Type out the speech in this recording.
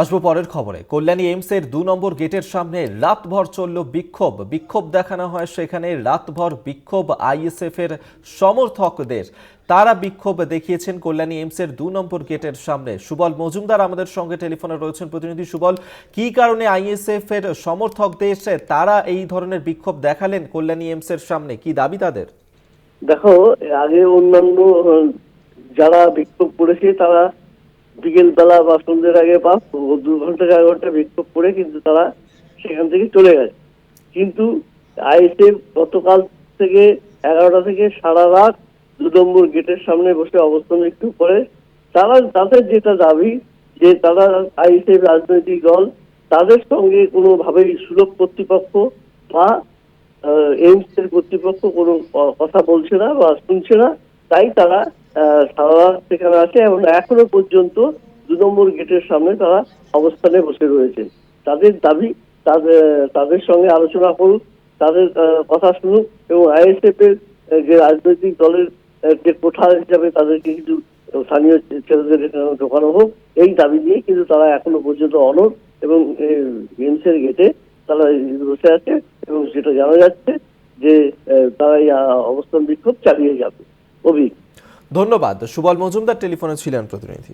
আসবো পরের খবরে। কল্যাণী এইমসের ২ নম্বর গেটের সামনে রাতভর চলল বিক্ষোভ দেখানো হয়। সেখানে রাতভর বিক্ষোভ আইএসএফ এর সমর্থকদের। তারা বিক্ষোভ দেখিয়েছেন কল্যাণী এইমসের ২ নম্বর গেটের সামনে। সুবল মজুমদার আমাদের সঙ্গে টেলিফোনে রয়েছেন। প্রতিনিধি সুবল, কি কারণে আইএসএফ এর সমর্থকদের তারা এই ধরনের বিক্ষোভ দেখালেন কল্যাণী এইমসের সামনে, কি দাবি তাদের? দেখো, আগে অন্যান্য যারা বিক্ষোভ করেছে তারা বিকেল বেলা বা সন্ধ্যের আগে বা 2 ঘন্টা 4 ঘন্টা বিক্ষোভ করে কিন্তু তারা সেখান থেকে চলে গেছে। কিন্তু আইএসএফ গতকাল থেকে 11টা থেকে সারা রাত 2 নম্বর গেটের সামনে বসে অবস্থান বিক্ষোভ করে। তাদের যেটা দাবি যে তারা আইএসএফ রাজনৈতিক দল, তাদের সঙ্গে কোনোভাবেই সুলভ কর্তৃপক্ষ বা এইমস এর কর্তৃপক্ষ কোনো কথা বলছে না বা শুনছে না। তাই তারা সারা রাত সেখানে আছে এবং এখনো পর্যন্ত 2 নম্বর গেটের সামনে তারা অবস্থানে বসে রয়েছে। তাদের দাবি তাদের সঙ্গে আলোচনা করুক, তাদের কথা শুনুক এবং আইএসএফ এর যে রাজনৈতিক দলের যে কোঠা হিসাবে তাদেরকে কিছু স্থানীয় ছেলেদের ঢোকানো হোক, এই দাবি নিয়ে কিন্তু তারা এখনো পর্যন্ত অনড় এবং এইমস এর গেটে তারা বসে আছে এবং যেটা জানা যাচ্ছে যে তারা এই অবস্থান বিক্ষোভ চালিয়ে যাবে। ধন্যবাদ। সুবল মজুমদার টেলিফোনে ছিলেন প্রতিনিধি।